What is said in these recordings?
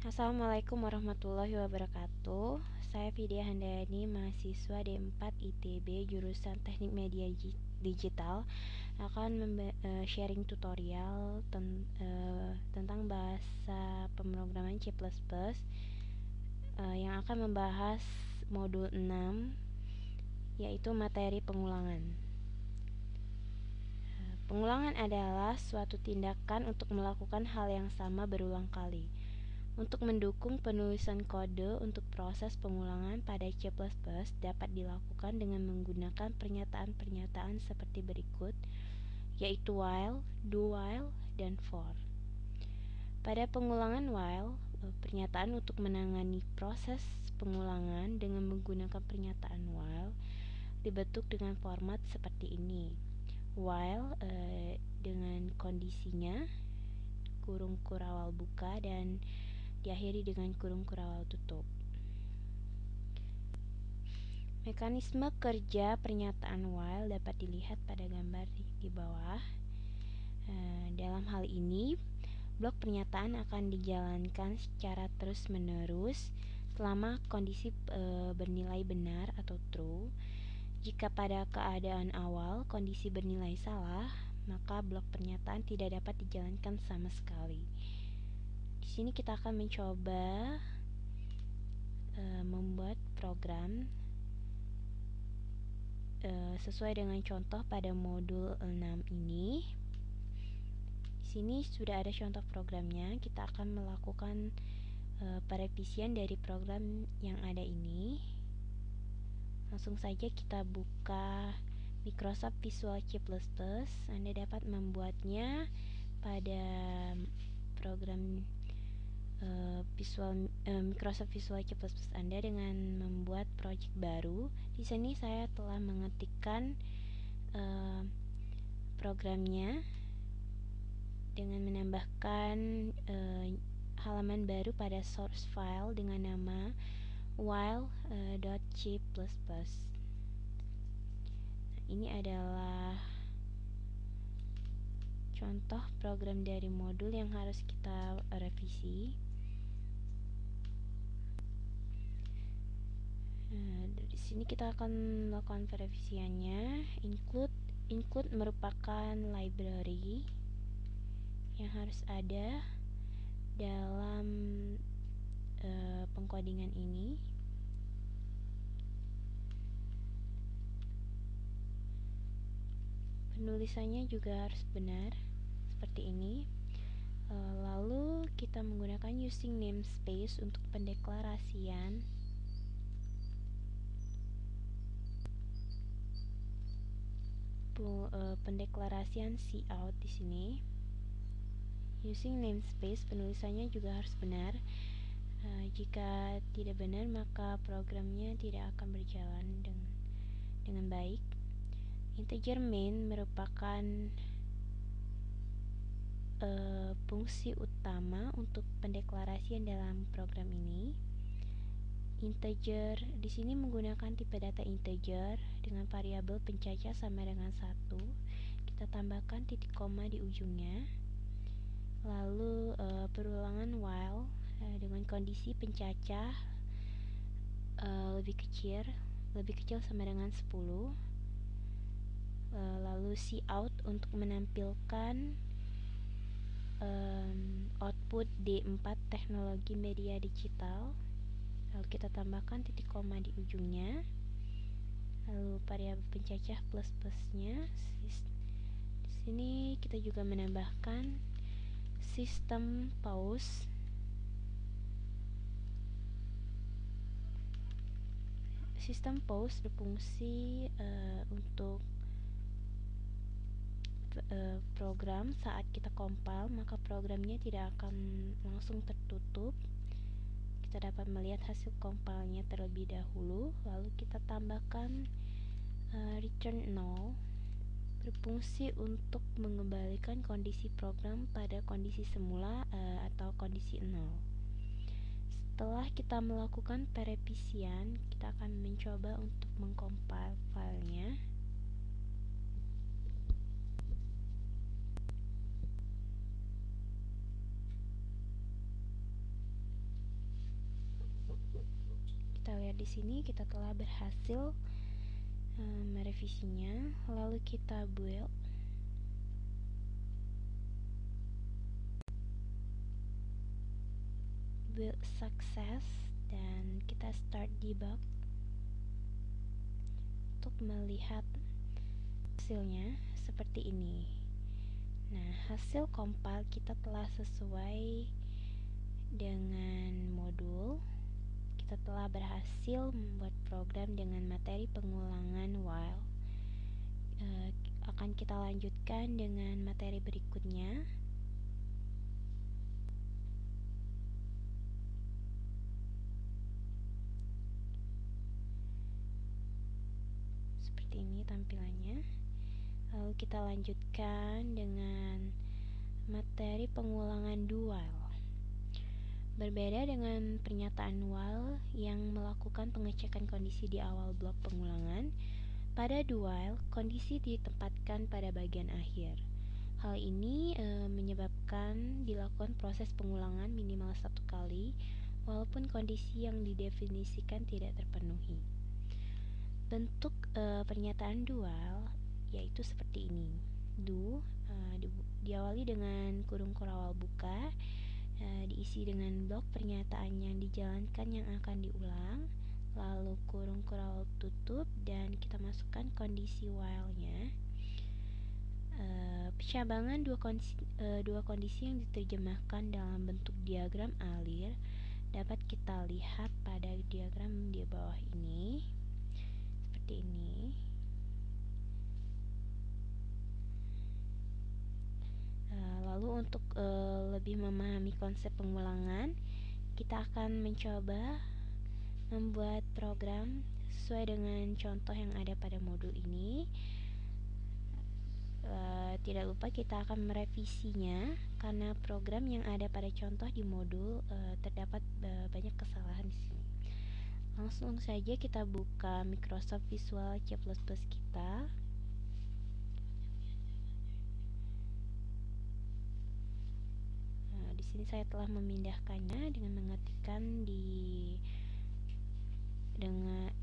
Assalamualaikum warahmatullahi wabarakatuh. Saya Vidya Handayani, mahasiswa D4 ITB jurusan Teknik Media Digital, akan sharing tutorial tentang bahasa pemrograman C++, yang akan membahas modul 6, yaitu materi pengulangan. Pengulangan adalah suatu tindakan untuk melakukan hal yang sama berulang kali. Untuk mendukung penulisan kode untuk proses pengulangan pada C++ dapat dilakukan dengan menggunakan pernyataan-pernyataan seperti berikut, yaitu while, do while, dan for. Pada pengulangan while, pernyataan untuk menangani proses pengulangan dengan menggunakan pernyataan while dibentuk dengan format seperti ini. While dengan kondisinya kurung kurawal buka dan diakhiri dengan kurung kurawal tutup. Mekanisme kerja pernyataan while dapat dilihat pada gambar di bawah. Dalam hal ini, blok pernyataan akan dijalankan secara terus-menerus selama kondisi bernilai benar atau true. Jika pada keadaan awal kondisi bernilai salah, maka blok pernyataan tidak dapat dijalankan sama sekali. Di sini kita akan mencoba membuat program sesuai dengan contoh pada modul 6 ini. Di sini sudah ada contoh programnya. Kita akan melakukan perevisian dari program yang ada ini. Langsung saja kita buka Microsoft Visual C++. Anda dapat membuatnya pada program Microsoft Visual C++ Anda dengan membuat project baru. Di sini saya telah mengetikkan programnya dengan menambahkan halaman baru pada source file dengan nama while.c++. Ini adalah contoh program dari modul yang harus kita revisi. Dari sini kita akan melakukan perevisiannya. Include merupakan library yang harus ada dalam pengkodingan ini. Penulisannya juga harus benar seperti ini. Lalu kita menggunakan using namespace untuk pendeklarasian cout di sini. Using namespace, penulisannya juga harus benar. Jika tidak benar, maka programnya tidak akan berjalan dengan baik. Integer main merupakan fungsi utama untuk pendeklarasian dalam program ini. Integer di sini menggunakan tipe data integer dengan variabel pencacah sama dengan 1. Kita tambahkan titik koma di ujungnya. Lalu perulangan while dengan kondisi pencacah lebih kecil sama dengan 10. Lalu cout untuk menampilkan output D4 teknologi media digital. Lalu kita tambahkan titik koma di ujungnya. Lalu variabel pencacah plus-plusnya. Di sini kita juga menambahkan sistem pause. Sistem pause berfungsi untuk program saat kita compile, maka programnya tidak akan langsung tertutup. Kita dapat melihat hasil compile-nya terlebih dahulu. Lalu kita tambahkan return null, berfungsi untuk mengembalikan kondisi program pada kondisi semula atau kondisi 0. Setelah kita melakukan perevisian, kita akan mencoba untuk mengcompile filenya. di sini kita telah berhasil merevisinya. Lalu kita build success dan kita start debug untuk melihat hasilnya seperti ini. Nah, hasil compile kita telah sesuai dengan modul. Kita telah berhasil membuat program dengan materi pengulangan while. Akan kita lanjutkan dengan materi berikutnya. Seperti ini tampilannya. Lalu kita lanjutkan dengan materi pengulangan do while. Berbeda dengan pernyataan while yang melakukan pengecekan kondisi di awal blok pengulangan, pada do while kondisi ditempatkan pada bagian akhir. Hal ini menyebabkan dilakukan proses pengulangan minimal 1 kali walaupun kondisi yang didefinisikan tidak terpenuhi. Bentuk pernyataan do while yaitu seperti ini. Do diawali dengan kurung kurawal buka, diisi dengan blok pernyataan yang dijalankan yang akan diulang, lalu kurung kurawal tutup, dan kita masukkan kondisi while-nya. Pencabangan dua kondisi yang diterjemahkan dalam bentuk diagram alir dapat kita lihat pada diagram di bawah ini, seperti ini. Lalu untuk lebih memahami konsep pengulangan, kita akan mencoba membuat program sesuai dengan contoh yang ada pada modul ini. Tidak lupa kita akan merevisinya karena program yang ada pada contoh di modul terdapat banyak kesalahan di sini. Langsung saja kita buka Microsoft Visual C++ kita. Di sini saya telah memindahkannya dengan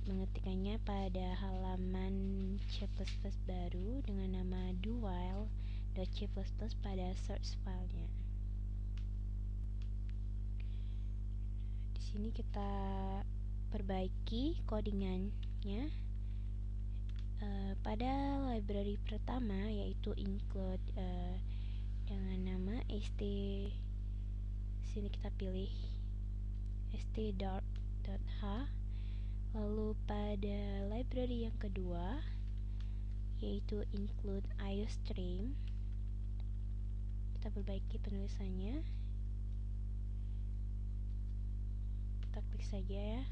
mengetikkannya pada halaman C++ baru dengan nama dowhile.c++ pada source filenya. Di sini kita perbaiki codingannya pada library pertama, yaitu include dengan nama st. Sini kita pilih st.h. Lalu pada library yang kedua, yaitu include iostream, kita perbaiki penulisannya. Kita klik saja ya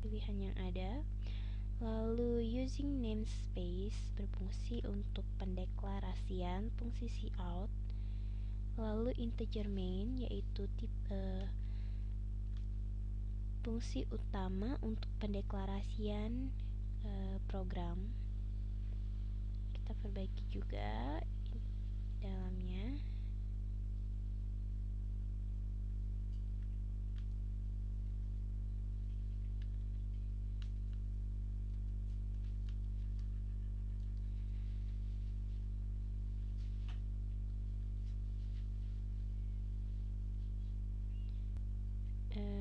pilihan yang ada. Lalu using namespace berfungsi untuk pendeklarasian fungsi cout. Lalu integer main yaitu tipe fungsi utama untuk pendeklarasian program. Kita perbaiki juga dalamnya.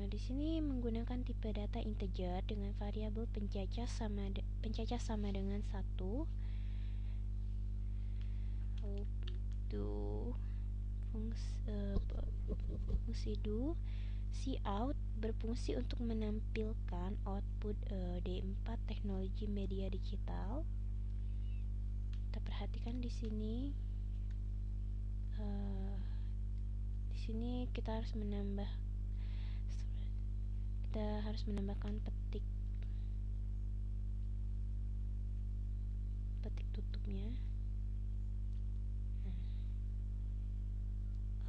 Di sini menggunakan tipe data integer dengan variabel pencacah sama dengan 1. Do fungsi do cout berfungsi untuk menampilkan output D4 teknologi media digital. Kita perhatikan di sini. Di sini kita harus menambahkan petik tutupnya.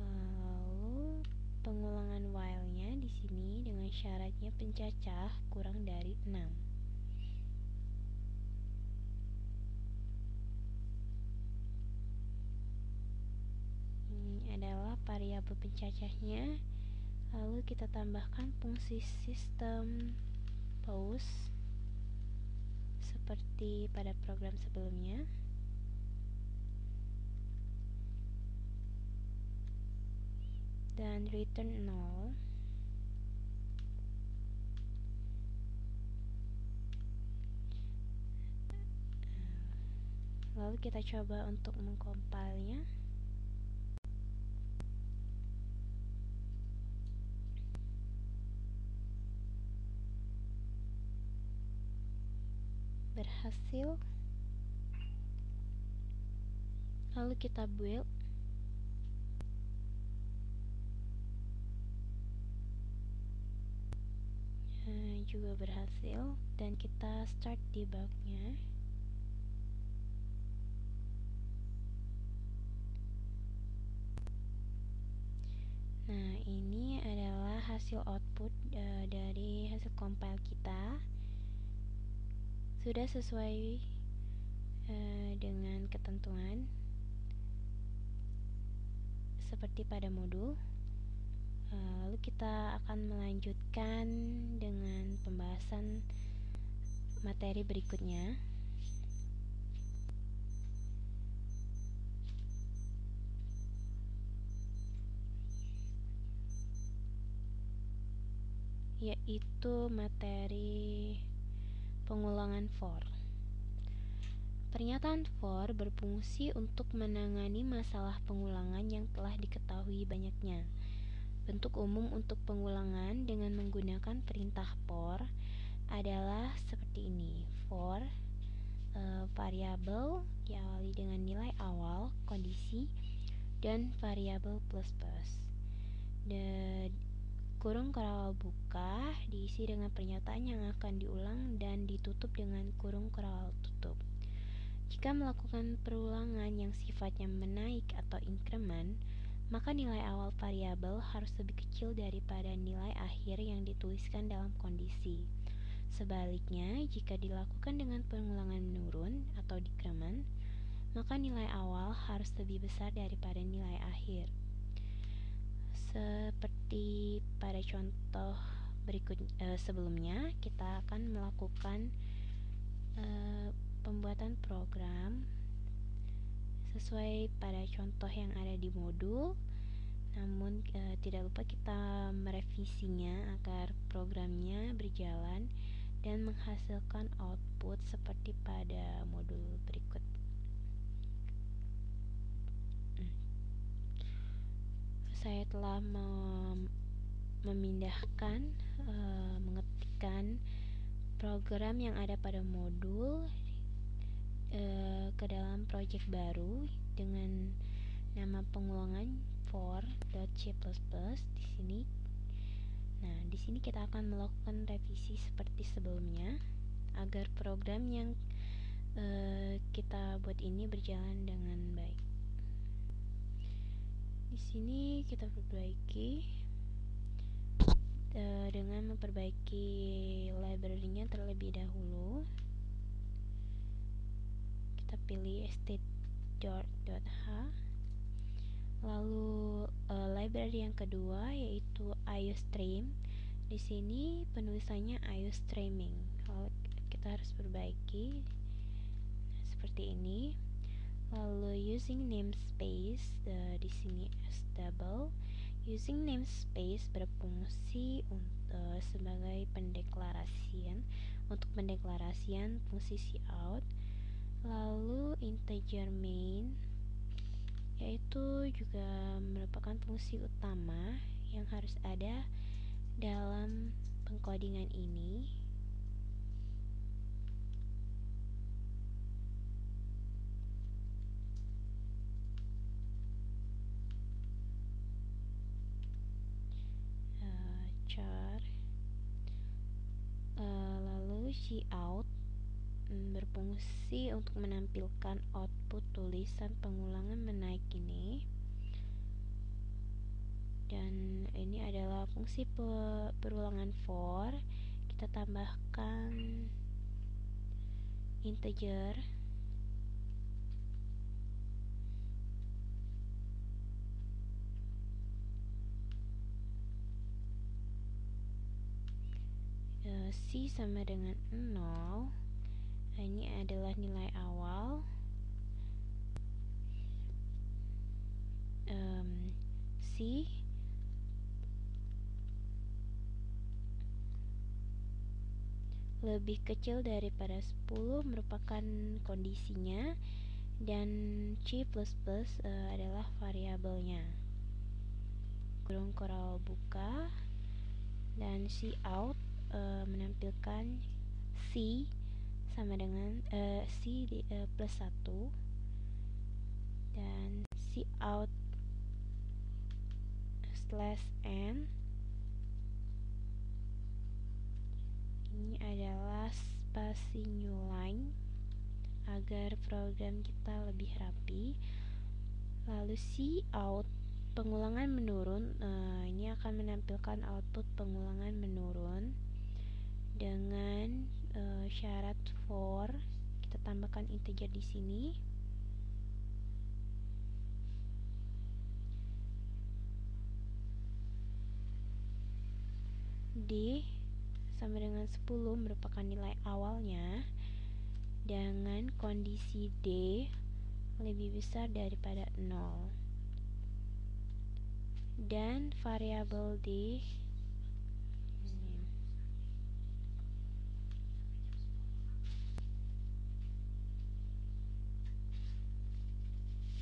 Lalu pengulangan while-nya di sini dengan syaratnya pencacah kurang dari 6. Ini adalah variabel pencacahnya. Lalu kita tambahkan fungsi system pause seperti pada program sebelumnya. Dan return 0. Lalu kita coba untuk mengcompile-nya. Berhasil. Lalu kita build. Juga berhasil, dan kita start debug-nya. Nah, ini adalah hasil output dari hasil compile kita. Sudah sesuai dengan ketentuan seperti pada modul. Lalu kita akan melanjutkan dengan pembahasan materi berikutnya. Yaitu materi pengulangan for. Pernyataan for berfungsi untuk menangani masalah pengulangan yang telah diketahui banyaknya. Bentuk umum untuk pengulangan dengan menggunakan perintah for adalah seperti ini. For variabel diawali dengan nilai awal, kondisi, dan variabel plus plus. Kurung kerawal buka diisi dengan pernyataan yang akan diulang dan ditutup dengan kurung kerawal tutup. Jika melakukan perulangan yang sifatnya menaik atau increment, maka nilai awal variabel harus lebih kecil daripada nilai akhir yang dituliskan dalam kondisi. Sebaliknya, jika dilakukan dengan pengulangan menurun atau decrement, maka nilai awal harus lebih besar daripada nilai akhir. Seperti pada contoh berikut sebelumnya, kita akan melakukan pembuatan program sesuai pada contoh yang ada di modul. Namun tidak lupa kita merevisinya agar programnya berjalan dan menghasilkan output seperti pada modul berikut. Saya telah memindahkan mengetikkan program yang ada pada modul ke dalam project baru dengan nama pengulangan for.c++ di sini. Nah, di sini kita akan melakukan revisi seperti sebelumnya agar program yang kita buat ini berjalan dengan baik. Di sini kita perbaiki dengan memperbaiki library-nya terlebih dahulu. Kita pilih state.h. Lalu library yang kedua yaitu iostream. Di sini penulisannya iostreaming. Lalu kita harus perbaiki seperti ini. Lalu using namespace di sini double. Using namespace berfungsi sebagai pendeklarasian untuk pendeklarasian fungsi cout. Lalu integer main yaitu juga merupakan fungsi utama yang harus ada dalam pengkodingan ini. Lalu cout berfungsi untuk menampilkan output tulisan pengulangan menaik ini. Dan ini adalah fungsi perulangan for. Kita tambahkan integer C sama dengan 0. Ini adalah nilai awal. C lebih kecil daripada 10 merupakan kondisinya, dan C++ adalah variabelnya. Kurung koral buka, dan Cout menampilkan C sama dengan C plus 1, dan Cout /n ini adalah spasi new line agar program kita lebih rapi. Lalu Cout pengulangan menurun, ini akan menampilkan output pengulangan menurun dengan syarat for. Kita tambahkan integer di sini. D sama dengan 10 merupakan nilai awalnya dengan kondisi D lebih besar daripada 0, dan variabel D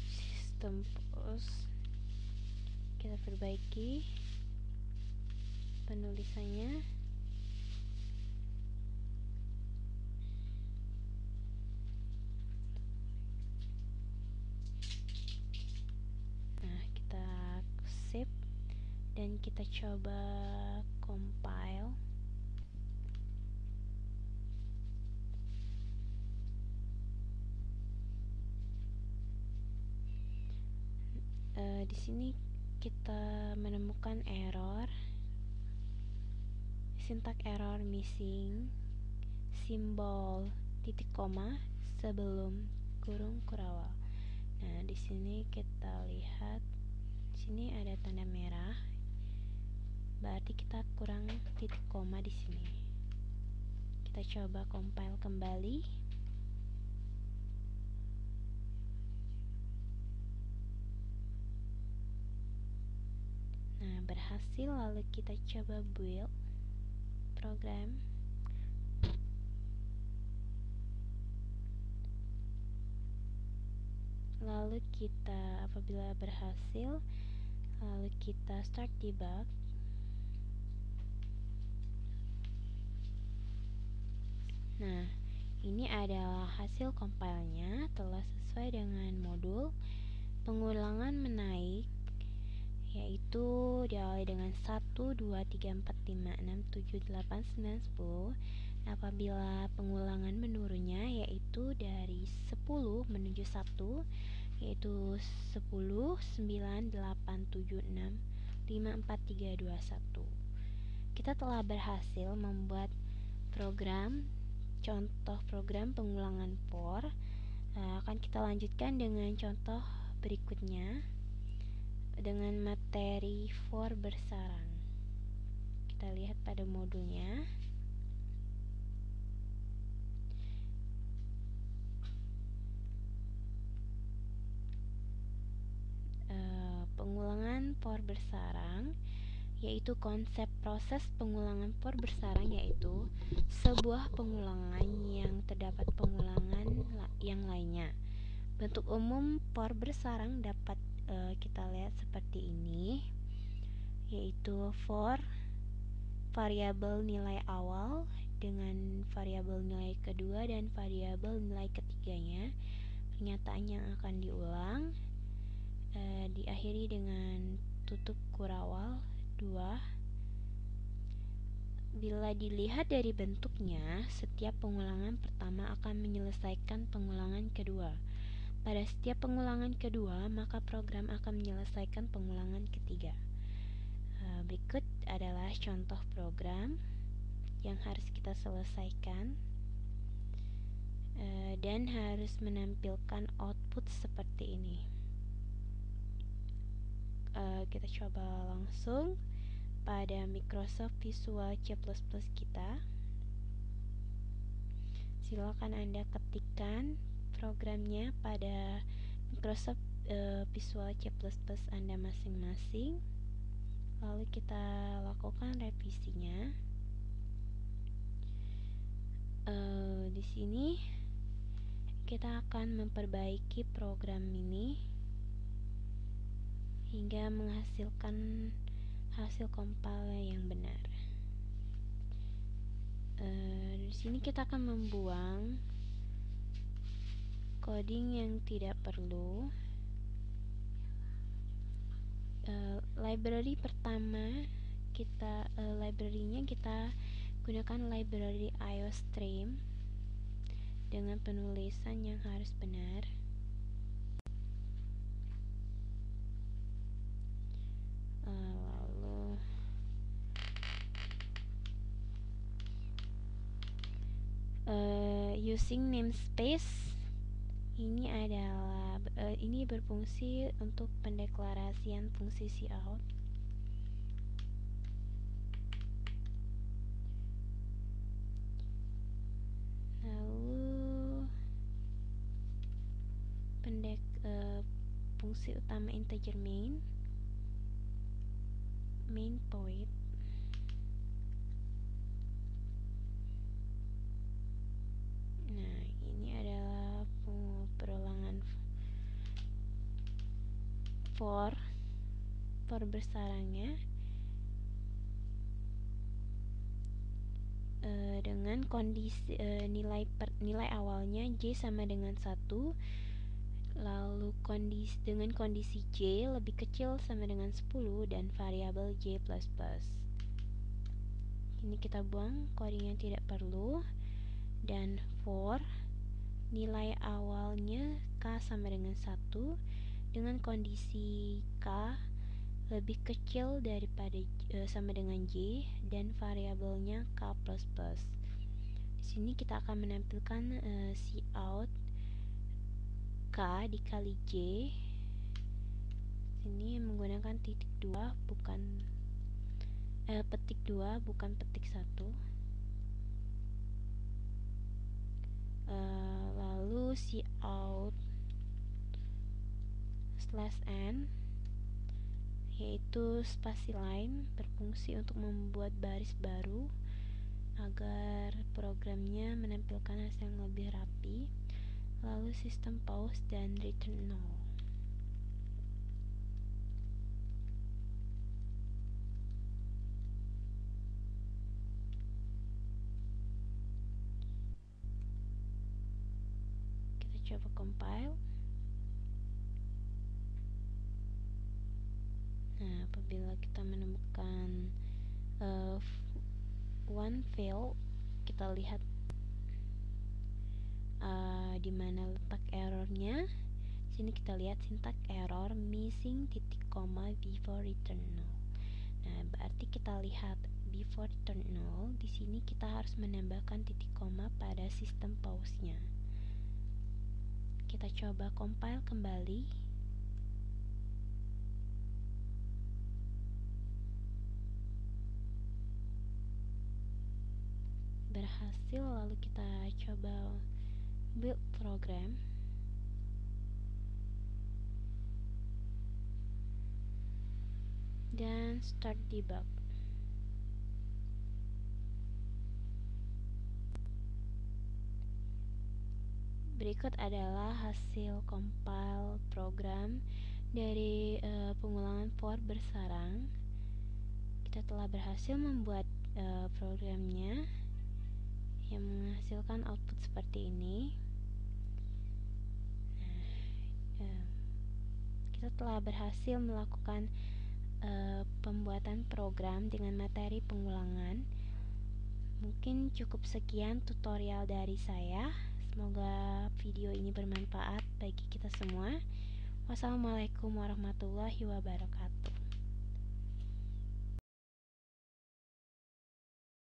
sistem post. Kita perbaiki penulisannya. Nah, kita save dan kita coba compile. Di sini kita menemukan error, syntax error missing simbol titik koma sebelum kurung kurawal. Nah, di sini kita lihat, di sini ada tanda merah, berarti kita kurang titik koma di sini. Kita coba compile kembali. Nah, berhasil. Lalu kita coba build program. Lalu kita, apabila berhasil, lalu kita start debug. Nah, ini adalah hasil compile-nya, telah sesuai dengan modul. Pengulangan menaik, yaitu diawali dengan 1, 2, 3, 4, 5, 6, 7, 8, 9, 10. Apabila pengulangan menurunnya, yaitu dari 10 menuju 1, yaitu 10, 9, 8, 7, 6, 5, 4, 3, 2, 1. Kita telah berhasil membuat program, contoh program pengulangan for. Akan kita lanjutkan dengan contoh berikutnya dengan materi for bersarang. Kita lihat pada modulnya. Pengulangan for bersarang, yaitu konsep proses pengulangan for bersarang, yaitu sebuah pengulangan yang terdapat pengulangan yang lainnya. Bentuk umum for bersarang dapat kita lihat seperti ini, yaitu for variabel nilai awal dengan variabel nilai kedua dan variabel nilai ketiganya. Pernyataan yang akan diulang diakhiri dengan tutup kurawal 2. Bila dilihat dari bentuknya, setiap pengulangan pertama akan menyelesaikan pengulangan kedua. Pada setiap pengulangan kedua, maka program akan menyelesaikan pengulangan ketiga. Berikut adalah contoh program yang harus kita selesaikan dan harus menampilkan output seperti ini. Kita coba langsung pada Microsoft Visual C++ kita. Silakan Anda ketikkan programnya pada Microsoft Visual C++ Anda masing-masing. Lalu kita lakukan revisinya. Di sini kita akan memperbaiki program ini hingga menghasilkan hasil compile yang benar. Di sini kita akan membuang coding yang tidak perlu. Library pertama library-nya kita gunakan library IOStream dengan penulisan yang harus benar. Lalu using namespace ini berfungsi untuk pendeklarasian fungsi cout. Lalu fungsi utama integer main point. Nah, ini adalah perulangan for bersarangnya dengan kondisi nilai awalnya J sama dengan 1, lalu dengan kondisi J lebih kecil sama dengan 10 dan variabel J++. Ini kita buang coding yang tidak perlu, dan for nilai awalnya K sama dengan 1 dengan kondisi K lebih kecil daripada sama dengan J dan variabelnya K++. Di sini kita akan menampilkan cout K dikali J. Sini menggunakan petik 2 bukan petik 1. Lalu cout /n yaitu spasi line berfungsi untuk membuat baris baru agar programnya menampilkan hasil yang lebih rapi. Lalu sistem pause dan return 0. Kita coba compile. Nah, apabila kita menemukan one fail, kita lihat di mana letak errornya. Sini kita lihat sintak error missing titik koma before return 0. Nah, berarti kita lihat before return 0. Di sini kita harus menambahkan titik koma pada sistem pause-nya. Kita coba compile kembali. Berhasil, lalu kita coba build program. Dan start debug. Berikut adalah hasil compile program dari pengulangan for bersarang. Kita telah berhasil membuat programnya yang menghasilkan output seperti ini. Kita telah berhasil melakukan pembuatan program dengan materi pengulangan. Mungkin cukup sekian tutorial dari saya. Semoga video ini bermanfaat bagi kita semua. Wassalamualaikum warahmatullahi wabarakatuh.